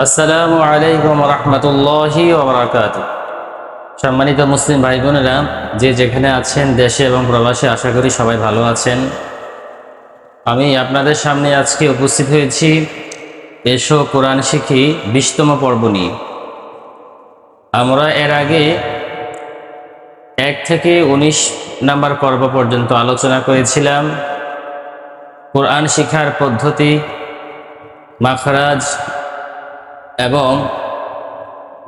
আসসালামু আলাইকুম রহমতুল্লাহি ওয়া বারাকাতুহু। সম্মানিত মুসলিম ভাই বোনেরা, যে যেখানে আছেন দেশে এবং প্রবাসে, আশা করি সবাই ভালো আছেন। আমি আপনাদের সামনে আজকে উপস্থিত হয়েছি এসো কোরআন শিখি 20তম পর্ব নিয়ে। আমরা এর আগে 1 থেকে 19 নাম্বার পর্ব পর্যন্ত আলোচনা করেছিলাম কোরআন শিখার পদ্ধতি, মাখরাজ এবং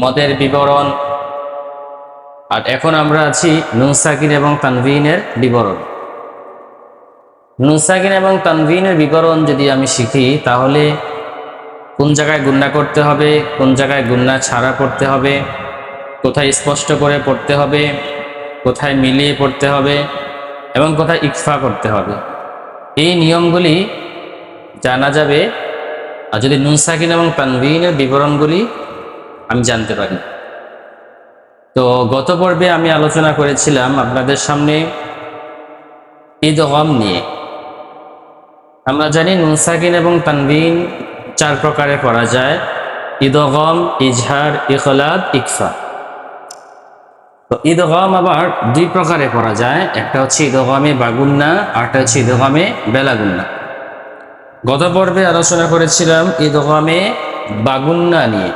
মদের বিবরণ। আর এখন আমরা আছি নুন সাকিন এবং তানভিনের বিবরণ। নুন সাকিন এবং তানভিনের বিবরণ যদি আমি শিখি, তাহলে কোন জায়গায় গুন্না করতে হবে, কোন জায়গায় গুন্না ছাড়া পড়তে হবে, কোথায় স্পষ্ট করে পড়তে হবে, কোথায় মিলিয়ে পড়তে হবে এবং কোথায় ইকফা করতে হবে, এই নিয়মগুলি জানা যাবে আর যদি নুন সাকিন এবং তানভিনের বিবরণগুলি আমি জানতে পারি। তো গত পর্বে আমি আলোচনা করেছিলাম আপনাদের সামনে ইদগাম নিয়ে। আমরা জানি নুন সাকিন এবং তানভিন 4 প্রকারে করা যায়: ইদগাম, ইজহার, ইখলাদ, ইকফা। তো ইদগাম আবার 2 প্রকারে করা যায়, একটা হচ্ছে ইদগামে বাগুন্না, আরটা হচ্ছে ইদগামে বেলাগুন্না। গত পর্বে আলোচনা করেছিলাম ইদগামে বাগুন্না নিয়ে।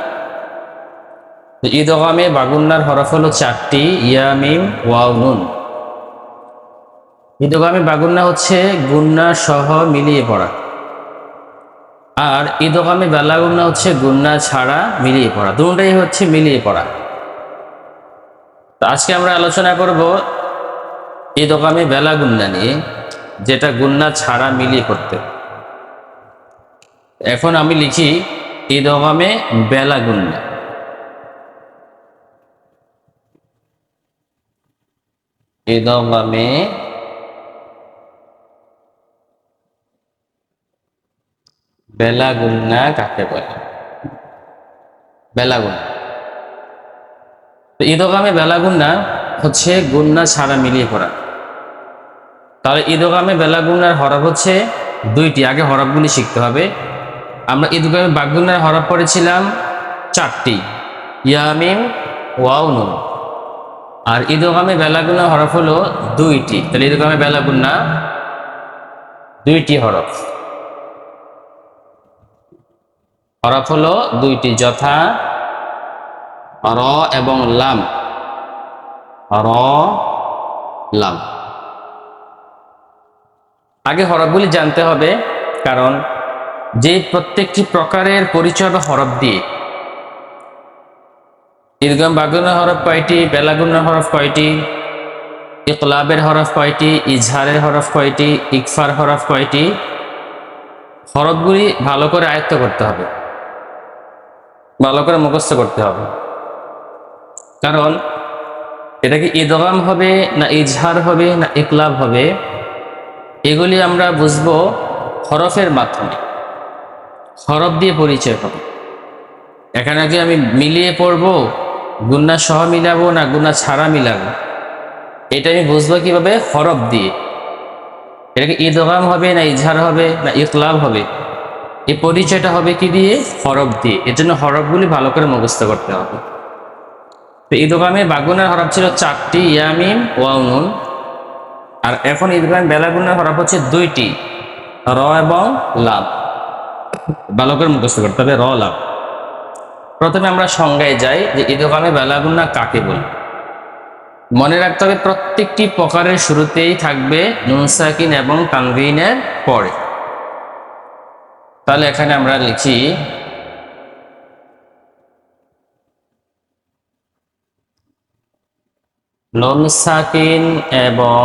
ইদগামে বাগুন্নার হরফ হলো 4টি: ইয়া, মিম, ওয়াও, নুন। ইদগামে বাগুন্না হচ্ছে গুন্না সহ মিলিয়ে পড়া, আর ইদগামে বেলাগুন্না হচ্ছে গুন্না ছাড়া মিলিয়ে পড়া। দুটোটাই হচ্ছে মিলিয়ে পড়া। তো আজকে আমরা আলোচনা করব ইদগামে বেলাগুন্না নিয়ে, যেটা গুন্না ছাড়া মিলিয়ে করতে। এখন আমি লিখি ইদগামে বেলাগুন্না। ইদগামে বেলাগুন্না কাকে বলে? বেলাগুন্না। তো ইদগামে বেলাগুন্না হচ্ছে গুন্না ছাড়া মিলিয়ে পড়া। তাহলে ইদগামে বেলাগুন্নার হরফ হচ্ছে 2টি। আগে হরফগুলি শিখতে হবে। আমরা ইদগামে বাগুন্নার হরফ পড়েছিলাম 4টি: ইয়া, মিম, ওয়াও, নুন। আর ইদগামে বেলাগুন্নার হরফ হলো 2টি। তাহলে ইদগামে বেলাগুন্না 2টি হরফ। হরফ হলো 2টি, যথা র এবং লাম। র, লাম। আগে হরফগুলি জানতে হবে, কারণ যে প্রত্যেকটি প্রকারের পরিচয় হবে হরফ দিয়ে। ইদগাম বাগুন্নার হরফ কয়টি, বেলাগুন্নার হরফ কয়টি, ইকলাবের হরফ কয়টি, ইজহারের হরফ কয়টি, ইকফার হরফ কয়টি, হরফগুলি ভালো করে আয়ত্ত করতে হবে, ভালো করে মুখস্থ করতে হবে। কারণ এটা কি ইদগাম হবে না ইজহার হবে না ইকলাব হবে, এগুলি আমরা বুঝবো হরফের মাধ্যমে। হরফ দিয়ে পরিচয় হবে। এখানে কি আমি মিলিয়ে পড়বো, গুন্না সহ মিলাবো না গুন্না ছাড়া মিলাবো, এটা আমি বুঝবো কিভাবে? হরফ দিয়ে। এটা কি ইদগাম হবে না ইজহার হবে না ইকলাব হবে, এই পরিচয়টা হবে কি দিয়ে? হরফ দিয়ে। এর জন্য হরফগুলি ভালো করে মুখস্থ করতে হবে। তো ইদগামে বাগুন্নার হরফ ছিল 4টি: ইয়া, মিম, ওয়াও, নুন। আর এখন ইদগামে বেলাগুন্নার হরফ হচ্ছে 2টি: র এবং লাম। ভালো করে মুখস্থ করতে হবে র, লাম। প্রথমে আমরা সংজ্ঞায় যাই যে ইদগামে বেলাগুন্না কাকে বলে। মনে রাখতে হবে প্রত্যেকটি প্রকারের শুরুতেই থাকবে নুন সাকিন এবং তানভিনের পরে। তাহলে এখানে আমরা লিখি নুন সাকিন এবং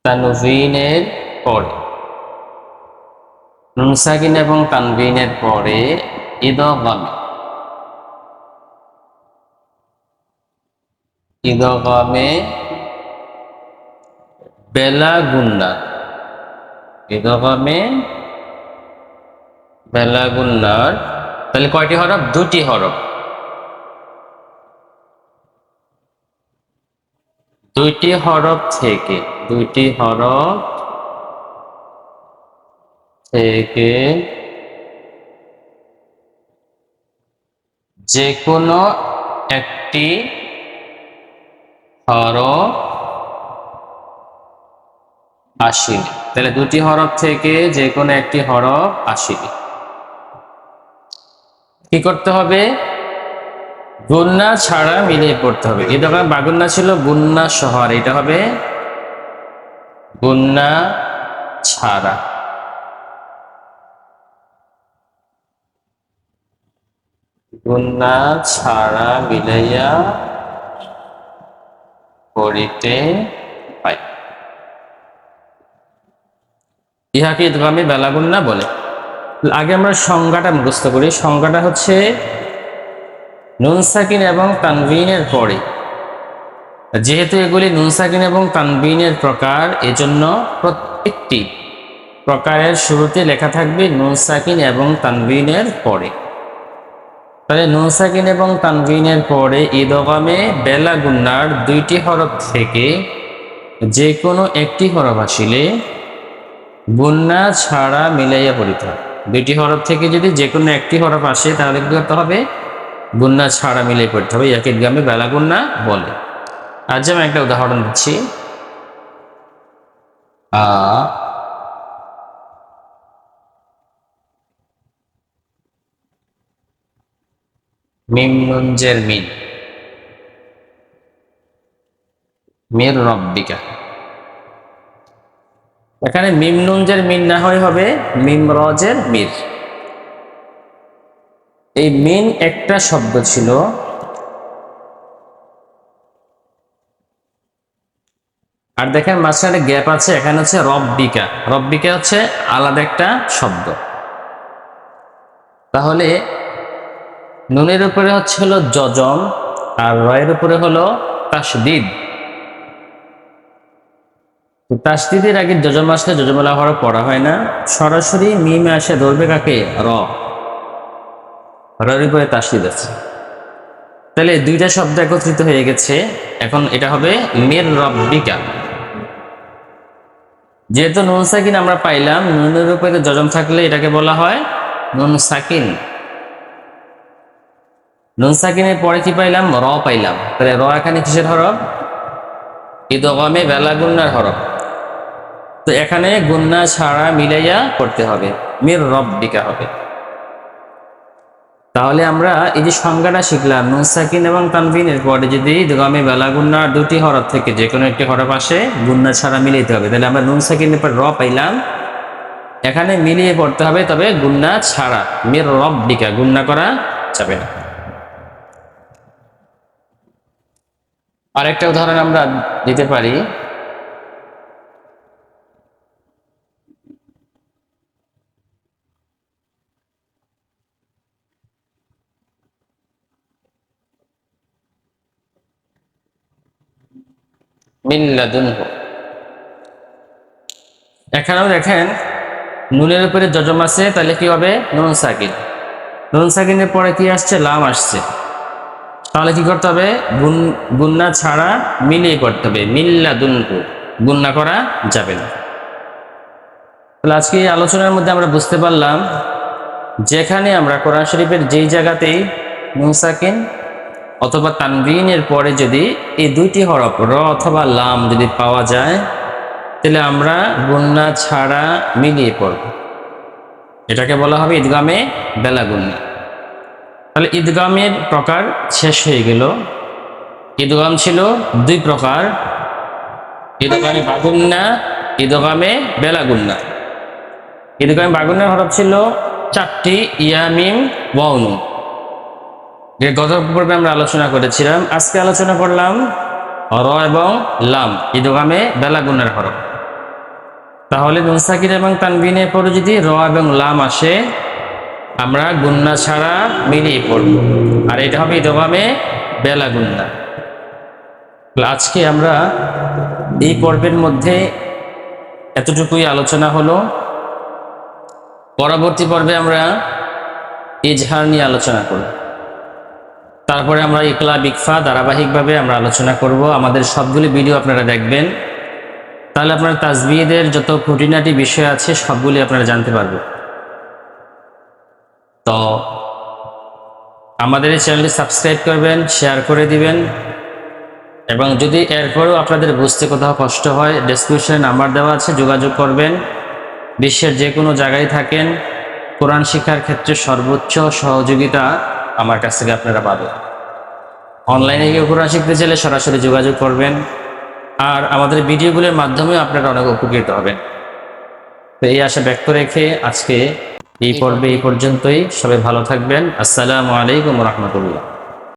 তানভিনের পরে। নুন সাকিন এবং তানভিনের পরে ইদগামে। ইদগামে বেলাগুন্না। ইদগামে বেলাগুন্নার তাহলে কয়টি হরফ? 2টি হরফ। 2টি হরফ থেকে 2টি হরফ থেকে যে কোনো একটি হরফ আসিলে, তাহলে দুটি হরফ থেকে যে কোনো একটি হরফ আসিলে কি করতে হবে? গুন্না ছাড়া মিলিয়ে পড়তে হবে। এই দোকান বাগুন্না ছিল গুন্না সহ, আর এটা হবে গুন্না ছাড়া। গুন্না ছাড়া মিলাইয়া পড়িতে হয়। ইহাকে ইদগামে বেলাগুন্না বলে। আগে আমরা সংজ্ঞাটা মুখস্থ করি। সংজ্ঞাটা হচ্ছে নুন সাকিন এবং তানবিনের পরে, যেহেতু এগুলি নুন সাকিন এবং তানবিনের প্রকার, এজন্য প্রত্যেকটি প্রকারের শুরুতে লেখা থাকবে নুন সাকিন এবং তানবিনের পরে। তাহলে নুন সাকিন এবং তানবিনের পরে ইদগামে বেলাগুন্নার দুইটি হরফ থেকে যে কোনো একটি হরফ আসিলে গুন্না ছাড়া মিলাইয়া পড়িতে হবে। দুইটি হরফ থেকে যদি যে কোনো একটি হরফ আসে তাহলে কি করতে হবে? গুন্না ছাড়া মিলিয়ে পড়তে হবে। ইয়াকে ইদগামে বেলাগুন্না বলে। আজ আমি একটা উদাহরণ দিচ্ছি। মিম নুন জের মিন, মির রব্বিকা। এখানে মিম নুন জের মিন না হয় হবে মিম রজের মির। এই মিন একটা শব্দ ছিল, আর দেখেন মাঝখানে গ্যাপ আছে, এখানে হচ্ছে রব্বিকা। রব্বিকা হচ্ছে আলাদা একটা শব্দ। তাহলে নুনের উপরে হচ্ছে হলো যজম, আর রয়ের উপরে হলো তাসদিদ। তাসদিদের আগে যজম আসলে যজমলা হরফ পড়া হয় না, সরাসরি মিমে আসে ধরবে কাকে? র। রের উপরে তাসদিদ আছে। তাহলে দুইটা শব্দ একত্রিত হয়ে গেছে। এখন এটা হবে মির রব্বিকা। যেহেতু নুন সাকিন আমরা পাইলাম, নুনের উপরে যজম থাকলে এটাকে বলা হয় নুন সাকিন। নুন সাকিনের পরে কি পাইলাম? র পাইলাম। তাহলে র এখানে কিসের হরফ? ইদগামে বেলাগুন্নার হরফ। তো এখানে গুন্না ছাড়া মিলাইয়া করতে হবে, মির রব্বিকা হবে। তাহলে আমরা এই যে সংজ্ঞাটা শিখলাম, নুন সাকিন এবং তানবিনের পরে যদি ইদগামে বেলাগুন্নার দুটি হরফ থেকে যে কোনো একটি হরফ আসে গুন্না ছাড়া মিলাইতে হবে। তাহলে আমরা নুন সাকিনের পর র পাইলাম, এখানে মিলিয়ে পড়তে হবে, তবে গুন্না ছাড়া। মির রব্বিকা, গুন্না করা যাবে না। আরেকটা উদাহরণ আমরা দিতে পারি। মিন লাদুনহু। এখানেও দেখেন নুনের উপরে যজম আছে, তাহলে কি হবে? নুন সাকিন। নুন সাকিনের পরে কি আসছে? লাম আসছে। তাহলে কি করতে হবে? গুন্না ছাড়া মিলিয়ে করতে হবে, মিন লাদুনহু। গুন্না করা যাবে না। তাহলে আজকে এই আলোচনার মধ্যে আমরা বুঝতে পারলাম, যেখানে আমরা কোরআন শরীফের যেই জায়গাতেই নুন সাকিন অথবা তানবিনের পরে যদি এই দুইটি হরফ র অথবা লাম যদি পাওয়া যায়, তাহলে আমরা গুন্না ছাড়া মিলিয়ে পড়ব। এটাকে বলা হবে ইদগামে বেলাগুন্না। তাহলে ইদগামের প্রকার শেষ হয়ে গেল। ইদগাম ছিল দুই প্রকার, ইদগামে বাগুন্না, ইদগামে বেলাগুন্না। ইদগামে বাগুন্নার হরফ ছিল চারটি, ইয়া মিম ওয়াও নুন। গত পর্বে আমরা আলোচনা করেছিলাম। আজকে আলোচনা করলাম র এবং লাম, ইদগামে বেলাগুন্নার হরফ। তাহলে নুন সাকিন এবং তানবিনের পরে যদি র এবং লাম আসে, আমরা গুন্না ছাড়া মিলিয়ে পড়ব, আর এটা হবে ইদগামে বেলাগুন্না। আজকে আমরা এই পর্বের মধ্যে এতটুকুই আলোচনা হলো। পরবর্তী পর্বে আমরা ইজহার নিয়ে আলোচনা করব। তারপরে আমরা ইকলাব ইকফা ধারাবাহিকভাবে আমরা আলোচনা করব। আমাদের সবগুলি ভিডিও আপনারা দেখবেন। তাহলে আপনার তাসবিহের যত খুঁটিনাটি বিষয় আছে সবগুলি আপনারা জানতে পারবেন। তো আমাদের এই চ্যানেলটি সাবস্ক্রাইব করবেন, শেয়ার করে দিবেন, এবং যদি এরপরেও আপনাদের বুঝতে কোথাও কষ্ট হয় ডেসক্রিপশনে নাম্বার দেওয়া আছে, যোগাযোগ করবেন। বিশ্বের যে কোনো জায়গায় থাকেন, কোরআন শিক্ষার ক্ষেত্রে সর্বোচ্চ সহযোগিতা আমার কাছ থেকে আপনারা পাবেন। অনলাইনে গিয়ে কোরআন শিখতে চাইলে সরাসরি যোগাযোগ করবেন, আর আমাদের ভিডিওগুলোর মাধ্যমে আপনারা অনেক উপকৃত হবেন। তো এই আশা ব্যক্ত রেখে আজকে এই পর্বে এই পর্যন্তই। সবাই ভালো থাকবেন। আসসালামু আলাইকুম রহমতুল্লাহ।